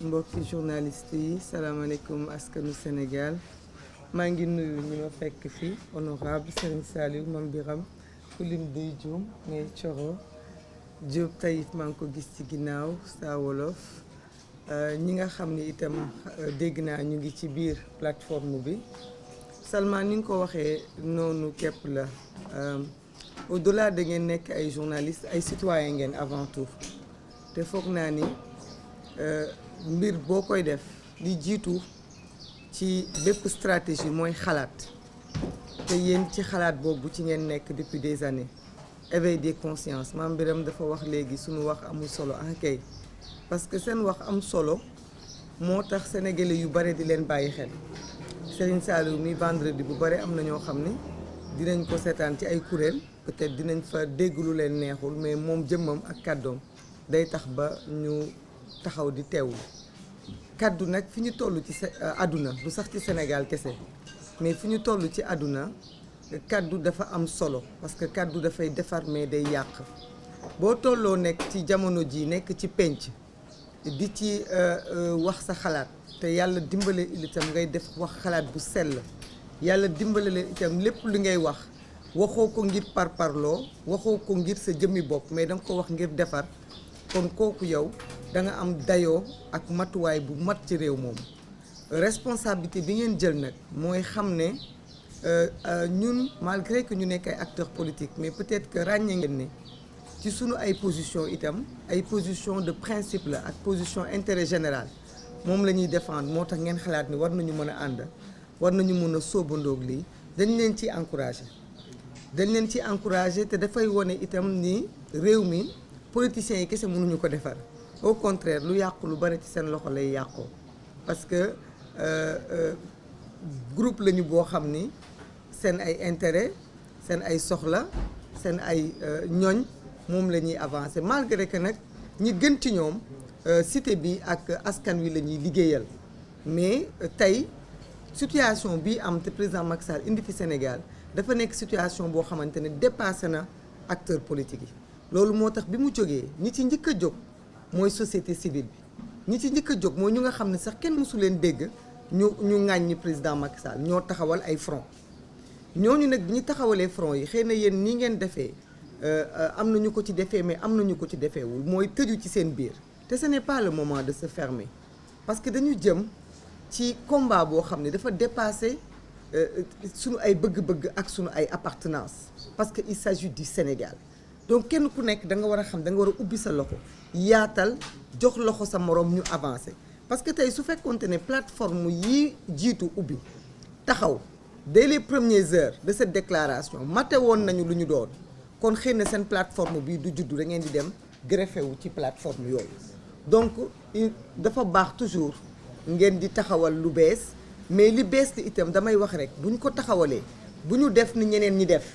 mbokki journaliste yi salaamaaleykum askanu Sénégal maa ngi nuyu ñu ma fekk fii honorable Serigne Saliou Mame Birame ku lim day juum mais Coro Diop Taïf maa ngi ko gis ci ginnaaw Saa Wolof ñi nga xam ni itam dégg naa ñu ngi ci biir plateforme bi Salma ni nga ko waxee noonu képp la au-delà da ngeen nekk ay journalistes ay citoyens ngeen avant tout te foog naa ni mbir boo koy def li jiitu ci bépp stratégie mooy xalaat te yéen ci xalaat boobu ci ngeen nekk depuis des années éveil des consciences Mame Birame dafa wax léegi suñu wax amul solo kay parce que seen wax am solo moo tax sénégalais yu bare di leen bàyyi xel Serigne Saliou mi vendredi bu bare am na ñoo xam ne dinañ ko seetaan ci ay kuréel peut-être dinañ fa dégg lu leen neexul mais moom jëmmam ak kàddoom day tax ba ñu taxaw di teewlu kàddu nag fi ñu toll ci àdduna du sax ci Sénégal kese mais fi ñu toll ci àdduna kàddu dafa am solo parce que kàddu dafay defar mais day yàq boo tolloo nekk ci jamono ji nekk ci penc di ci wax sa xalaat te yàlla dimbale itam ngay def wax xalaat bu sell yàlla dimbale leen itam lépp li ngay wax waxoo ko ngir parparloo waxoo ko ngir sa jëmmi bopp mais danga ko wax ngir defar kon kooku yow da nga am dayoo ak matuwaay bu mat ci réew moom responsabilité bi ngeen jël nag mooy xam ne ñun malgré que ñu nekk ay acteurs politiques mais peut-être que ràññee ngeen ne ci sunu ay position itam ay position de principe la ak position intérêt général moom la ñuy défendre moo tax ngeen xalaat ni war nañu mën a ànd war nañu mën a sóobandoog lii dañ leen ci encouragé te dafay wone itam ni réew mi politiciens yi kese mënuñu ko defar au contraire lu yàqu lu bari ci seen loxo lay yàqoo parce que groupe lañu boo xam ni seen ay intérêt seen ay soxla seen ay ñoñ moom la ñuy avancer malgré que nag ñi gën ci ñoom cité bi ak askan wi la ñuy liggéeyal mais tey situation bi am te président Macky Sall indi fi Sénégal dafa nekk situation boo xamante ne dépassé na acteurs politiques yi loolu moo tax bi mu jógee ñi ci njëkk a jóg mooy société civile bi ñi ci njëkk a jóg mooy ñu nga xam ne sax kenn mësu leen dégg ñu ŋàññi président Macky Sall ñoo taxawal ay front ñooñu nag bi ñu taxawalee front yi xëy na yéen nii ngeen defee am na ñu ko ci defee mais am na ñu ko ci defeewul mooy tëju ci seen biir te ce n'est pas le moment de se fermer parce que dañu jëm ci combat boo xam ne dafa dépasser sunu ay bëgg-bëgg ak sunu ay appartenance parce que il s'agit du Sénégal donc kenn ku nekk da nga war a xam da nga war a ubbi sa loxo yaatal jox loxo sa moroom ñu avancer parce que tey su fekkoonte ne plateforme yi jiitu ubbi taxaw dès les premières heures de cette déclaration mate woon nañu lu ñu doon kon xëy na seen plateforme bii du juddu da ngeen di dem greffé wu ci plateforme yooyu donc dafa baax toujours ngeen di taxawal lu bees mais li bees li itam damay wax rek bu ñu ko taxawalee bu ñu def ni ñeneen ñi def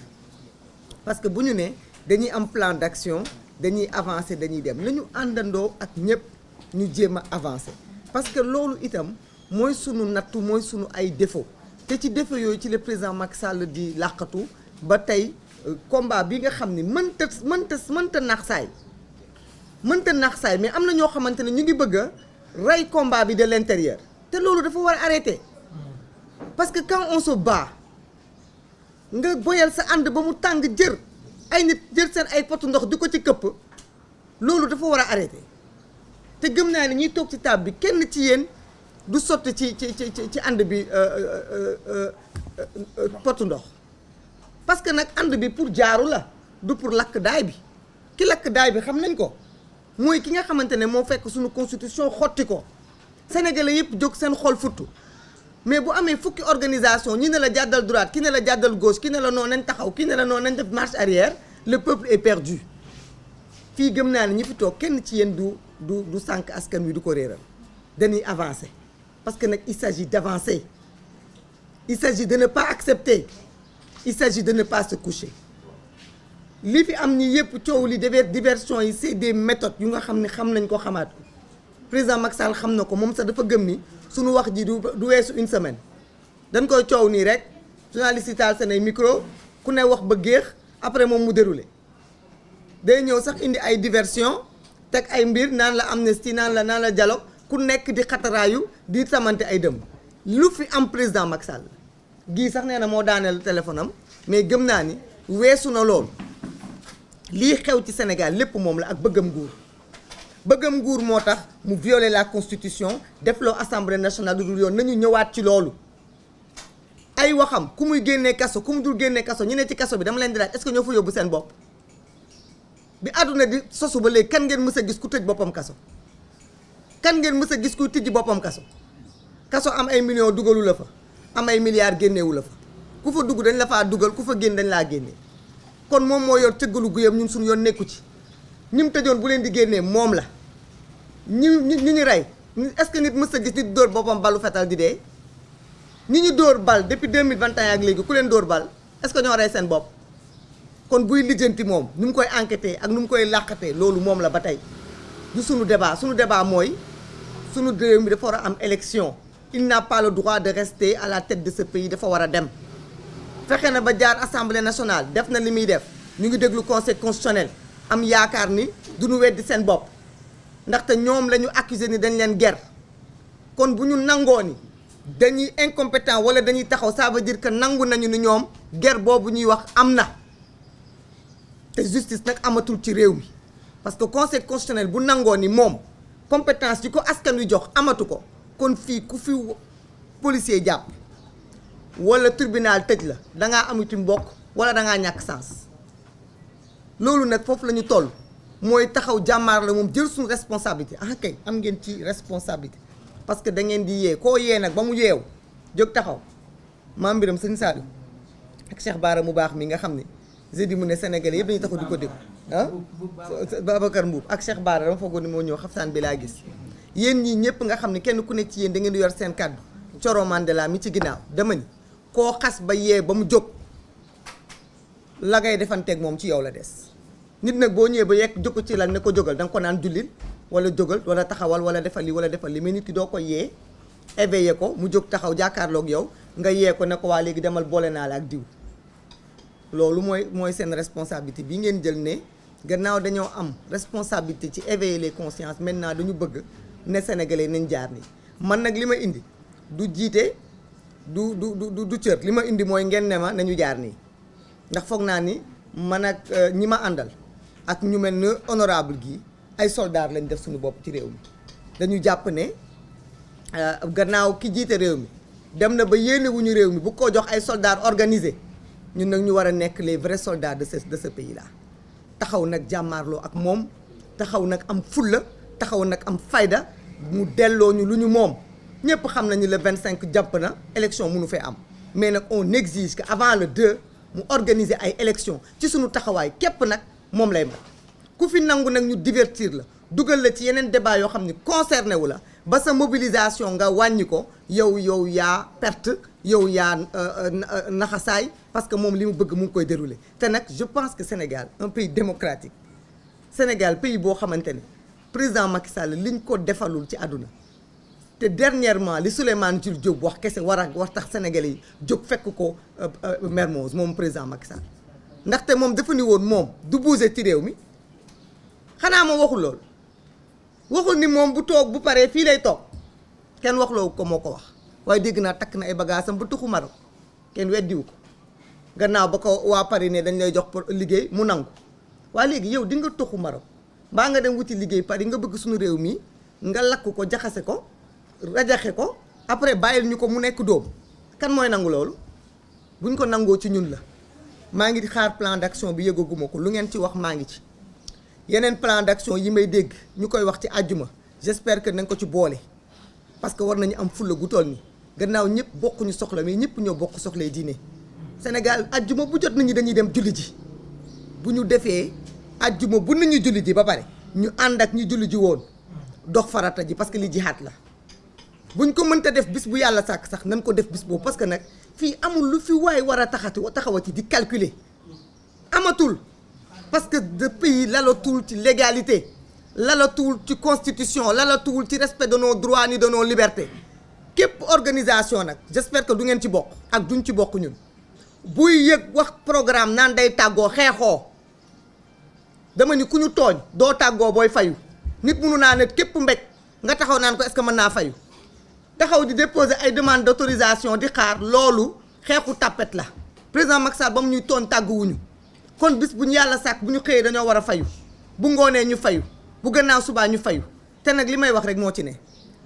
parce que bu ñu ne dañuy am plan d'action dañuy avancer dañuy dem nañu àndandoo ak ñëpp ñu jéem a avancer parce que loolu itam mooy sunu nattu mooy sunu ay défaut te ci défaut yooyu ci le président Macky Sall di làqatu ba tey combat bi nga xam ni mënta naax saay mais am na ñoo xamante ne ñu ngi bëgg a rey combat bi de l'intérieur te loolu dafa war a arrêter parce que quand on se bat nga boyal sa ànd ba mu tàng jër ay nit jël seen ay potu ndox di ko ci këpp loolu dafa war a arrêter te gëm naa ne ñuy toog ci table bi kenn ci yéen du sotti ci ànd bi potu ndox parce que nag ànd bi pour jaaru la du pour lakk daay bi ki lakk daay bi xam nañ ko mooy ki nga xamante ne moo fekk suñu constitution xotti ko sénégalais yëpp jóg seen xol futtu mais bu amee fukki organisation ñi ne la jàddal droite ki ne la jàddal gauche ki ne la noonu nañ taxaw ki ne la noonu nañ def marche arrière le peuple est perdu fii gëm naa ne ñi fi toog kenn ci yéen du sànq askan wi du ko réeral dañuy avancer parce que nag il s'agit d'avancer il s'agit de ne pas accepter il s'agit de ne pas se coucher li fi am ni yëpp coow li diversion yi c'est des méthodes yu nga xam ne xam nañ ko xamaat ko président Macky Sall xam na ko moom sax dafa gëm ni suñu wax ji du weesu une semaine dañ koy coow nii rek journaliste yi taal seen ay micro ku ne wax ba géex après moom mu déroulé day ñëw sax indi ay diversion teg ay mbir naan la amnistie naan la dialogue ku nekk di xataraayu di samante ay dëm lu fi am président Macky Sall gii sax nee na moo daaneel téléphone am mais gëm naa ni weesu na loolu lii xew ci Sénégal lépp moom la ak bëggam nguur moo tax mu violer la constitution def loo assemblée nationale du dul yoon nañu ñëwaat ci loolu ay waxam ku muy génnee kaso ku mu dul génnee kaso ñu ne ci kaso bi dama leen di laaj est-ce que ñoo fa yóbbu seen bopp bi àdduna di sosu ba léegi kan ngeen mës a gis ku tëj boppam kaso kan ngeen mës a gis ku tijji boppam kaso am ay millions dugalu la fa am ay milliards génneewu la fa ku fa dugg dañ la faa dugal ku fa génn dañ laa génnee kon moom moo yor cëggalu guyam ñun suñu yoon nekku ci ñi mu tëjoon bu leen di génnee moom la ñi ñu rey est-ce que nit mës a gis nit dóor boppam balu fetal di dee ñi ñu dóor bal depuis 2021 ak léegi ku leen dóor bal est-ce que ñoo rey seen bopp kon buy lijjanti moom nu mu koy enquêter ak nu mu koy làqatee loolu moom la ba tey du suñu débat mooy suñu réew mi dafa war a am élection il n'a pas le droit de rester à la tête de ce pays dafa war a dem fexe na ba jaar assemblée nationale def na li muy def ñu ngi déglu conseil constitutionnel am yaakaar ni duñu weddi seen bopp ndaxte ñoom la ñu accusé ni dañ leen ger kon bu ñu nangoo ni dañuy incompétent wala dañuy taxaw ça veut dire que nangu nañu ni ñoom ger boobu ñuy wax am na te justice nag amatul ci réew mi parce que conseil constitutionnel bu nangoo ni moom compétence yi ko askan wi jox amatu ko kon fii ku fi policier jàpp wala tribunal tëj la dangaa amuti mbokk wala dangaa ñàkk sens loolu nag foofu la ñu toll mooy taxaw jàmmaar la moom jël suñu responsabilité ah kay am ngeen ci responsabilité parce que da ngeen di yee koo yee nag ba mu yeew jóg taxaw maam Biram sëñ Saliou ak Cheikh Bara mu baax mi nga xam ne jeudi mu ne Sénégalais yëpp dañuy taxaw di ko déglu ah Babacar Mbuub ak Cheikh Bara dama foogoon ni moo ñëw xaftaan bi laa gis yéen ñii ñëpp nga xam ne kenn ku nekk ci yéen da ngeen di yor seen kàddu Coro Mandela mi ci ginnaaw dama ni koo xas ba yee ba mu jóg la ngay defanteeg moom ci yow la des nit nag boo ñëwee ba yegg jóg ci lan ne ko jógal da nga ko naan jullil wala jógal wala taxawal wala defal li wala defal li mais nit ki doo ko yee éveillé ko mu jóg taxaw jàkkaarloog yow nga yee ko ne ko waa léegi demal boole naa la ak diw loolu mooy seen responsabilité bi ngeen jël ne gannaaw dañoo am responsabilité ci éveiller les consciences maintenant dañu bëgg ne sénégalais nañ jaar nii man nag li ma indi du jiite du cër li ma indi mooy ngeen ne ma nañu jaar nii ndax foog naa ni man ak ñi ma àndal ak ñu mel ne honorable gi ay soldats lañ def suñu bopp ci réew mi dañu jàpp ne gannaaw ki jiite réew mi dem na ba yéene wuñu réew mi bu ko jox ay soldats organisés ñun nag ñu war a nekk les vrais soldats de ce pays là taxaw nag jàmmaarloo ak moom taxaw nag am fulla taxaw nag am fayda mu delloo ñu lu ñu moom ñëpp xam nañu le 25 jàpp na élection mënu fee am mais nag on exige que avant le 2 mu organiser ay élection ci suñu taxawaay képp nag moom lay mat ku fi nangu nag ñu divertir la dugal la ci yeneen débat yoo xam ni concerné wu la ba sa mobilisation nga wàññi ko yow yaa perte yow yaa naxasaay parce que moom li mu bëgg mu ngi koy dérouler te nag je pense que Sénégal un pays démocratique Sénégal pays boo xamante ne président Macky Sall liñ ko defalul ci àdduna te dernièrement li Souleymane Jules Diop wax kese war tax Sénégalais yi jóg fekk ko Mermoz moom président Macky Sall ndaxte moom dafa ni woon moom du bouger ci réew mi xanaa ma waxul loolu waxul ni moom bu toog bu paree fii lay toog kenn waxloo ko moo ko wax waaye dégg naa takk na ay bagaasam bu tuxu Maroc kenn weddiwu ko gannaaw ba ko waa Paris ne dañ lay jox pour liggéey mu nangu waaye léegi yow di nga tuxu Maroc mbaa nga dem wuti liggéey Paris nga bëgg suñu réew mi nga lakk ko jaxase ko rajaxe ko après bàyyil ñu ko mu nekk dóom kan mooy nangu loolu buñ ko nangoo ci ñun la maa ngi di xaar plan d'action bi yëgaguma ko lu ngeen ci wax maa ngi ci yeneen plan d'action yi may dégg ñu koy wax ci àjjuma j'espère que nañ ko ci boole parce que war nañu am fulla gu toll ni gannaaw ñëpp bokkuñu soxla mais ñëpp ñoo bokk soxlay diine Sénégal àjjuma bu jot nañu dañuy dem julli ji bu ñu defee àjjuma bu nañu julli ji ba pare ñu ànd ak ñu julli ji woon dox farata ji parce que li jihaat la buñ ko mënta def bis bu yàlla sàkk sax nañ ko def bis boobu parce que nag fii amul lu fi waay war a taxawati di calculer amatul parce que de pays lalatul ci légalité lalatul ci constitution lalatul ci respect de nos droits ni de nos libertés képp organisation nag j'espère que du ngeen ci bokk ak duñ ci bokk ñun buy yëg wax programme naan day tàggoo xeexoo dama ni ku ñu tooñ doo tàggoo booy fayu nit mënu naa ne képp mbéj nga taxaw naan ko est-ce que mën naa fayu taxaw di déposer ay demande d'autorisation di xaar loolu xeexu tapet la président Macky Sall ba mu ñuy tooñ tàgguwuñu kon bis bu ñu yàlla sàkk bu ñu xëyee dañoo war a fayu bu ngoonee ñu fayu bu gannaaw subaa ñu fayu te nag li may wax rek moo ci ne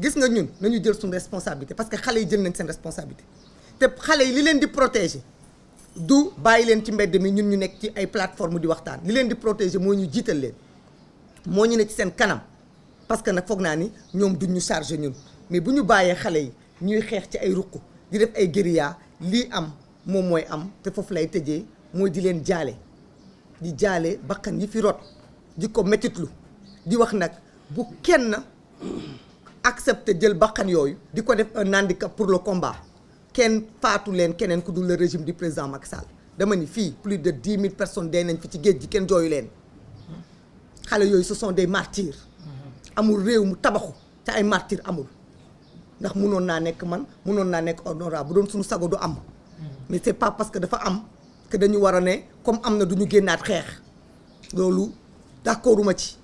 gis nga ñun nañu jël suñu responsabilité parce que xale yi jël nañ seen responsabilité te xale yi li leen di protéger du bàyyi leen ci mbedd mi ñun ñu nekk ci ay plateforme di waxtaan li leen di protéger moo ñu jiital leen moo ñu ne ci seen kanam parce que nag foog naa ni ñoom duñ ñu chargé ñun mais bu ñu bàyyee xale yi ñuy xeex ci ay ruq di def ay guérilla lii am moom mooy am te foofu lay tëjee mooy di leen jaale di jaale bakkan yi fi rot di ko métitlu di wax nag bu kenn accepter jël bakkan yooyu di ko def un handicap pour le combat kenn faatu leen keneen ku dul le régime du président Macky Sall dama ni fii plus de 10 000 personnes dee nañ fi ci géej gi kenn jooyu leen xale yooyu ce sont des martyrs amul réew mu tabaxu te ay martyrs amul ndax munoon naa nekk man munoon naa nekk honorable bu doon suñu sago du am mais c'est pas parce que dafa am que dañu war a ne comme am na du ñu génnaat xeex loolu d'accorduma ci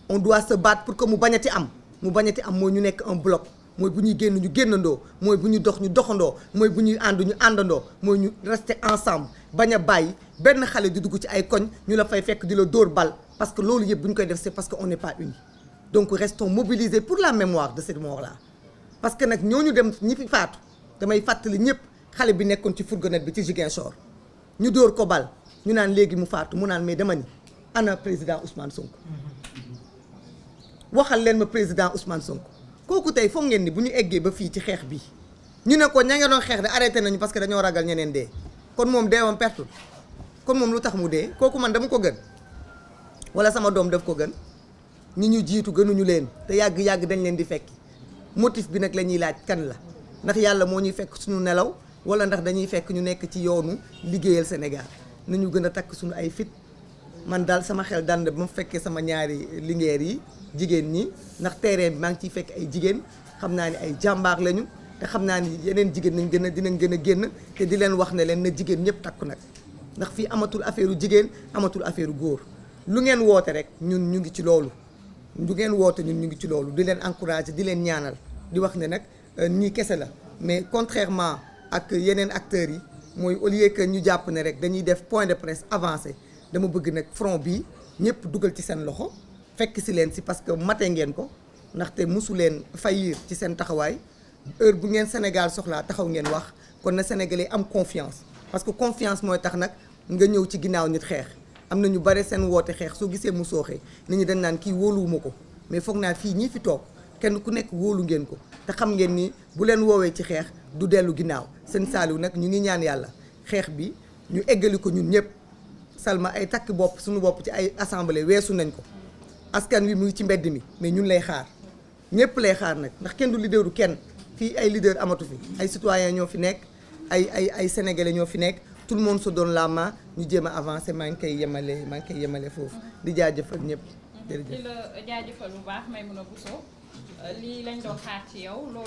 on doit se battre pour que mu bañati am mooy ñu nekk un bloc mooy bu ñuy génn ñu génnandoo mooy bu ñuy dox ñu doxandoo mooy bu ñuy ànd ñu àndandoo mooy ñu rester ensemble bañ a bàyyi benn xale di dugg ci ay koñ ñu la fay fekk di la dóor bal parce que loolu yëpp bu ñu koy def c'est parce que on n'est pas unis donc restons mobilisés pour la mémoire de cette mort-là parce que nag ñooñu dem ñi fi faatu damay fàttali ñëpp xale bi nekkoon ci fourgonnette bi ci Ziguinchor ñu dóor ko bal ñu naan léegi mu faatu mu naan mais dama ni ana président Ousmane Sonko waxal leen ma président Ousmane Sonko kooku tey foog ngeen ni bu ñu eggee ba fii ci xeex bi ñu ne ko ña nga doon xeex de arrêté nañu parce que dañoo ragal ñeneen dee kon moom deewam pertul kon moom lu tax mu dee kooku man dama ko gën wala sama doom daf ko gën ñi ñu jiitu gënuñu leen te yàgg-yàgg dañ leen di fekki motif bi nag la ñuy laaj kan la ndax yàlla moo ñuy fekk suñu nelaw wala ndax dañuy fekk ñu nekk ci yoonu liggéeyal Sénégal nañu gën a takk suñu ay fit man daal sama xel dand ba mu fekkee sama ñaari lingeer yi jigéen ñi ndax terrain bi maa ngi ciy fekk ay jigéen xam naa ni ay jàmbaar lañu te xam naa ni yeneen jigéen nañ gën a dinañ gën a génn te di leen wax ne leen na jigéen ñëpp takku nag ndax fii amatul affaire u jigéen amatul affaire u góor lu ngeen woote rek ñun ñu ngi ci loolu lu ngeen woote ñun ñu ngi ci loolu di leen encourager di leen ñaanal di wax ne nag nii kese la mais contrairement ak yeneen acteurs yi mooy au lieu que ñu jàpp ne rek dañuy def point de presse avancé dama bëgg nag front bi ñëpp dugal ci seen loxo fekk si leen si parce que mate ngeen ko ndaxte mosu leen faillir ci seen taxawaay heure bu ngeen Sénégal soxlaa taxaw ngeen wax kon na Sénégalais am confiance parce que confiance mooy tax nag nga ñëw ci ginnaaw nit xeex am na ñu bare seen woote xeex soo gisee mu sooxee nit ñi dañ naan kii wóoluwuma ko mais foog naa fii ñii fi toog kenn ku nekk wóolu ngeen ko te xam ngeen ni bu leen woowee ci xeex du dellu ginnaaw seen Saliou nag ñu ngi ñaan yàlla xeex bi ñu eggali ko ñun ñëpp Salma ay takk bopp suñu bopp ci ay assemblée weesu nañ ko askan wi mu ngi ci mbedd mi mais ñun lay xaar ñëpp lay xaar nag ndax kenn du leaderu kenn fii ay leader amatu fi ay citoyens ñoo fi nekk ay sénégalais ñoo fi nekk tout le monde se donne la main ñu jéem a avancer maa ngi koy yemale foofu di jaajëfal ñëpp jërëjëf. di la jaajëfal bu baax Maimouna Bousso lii lañ doon xaar ci yow loolu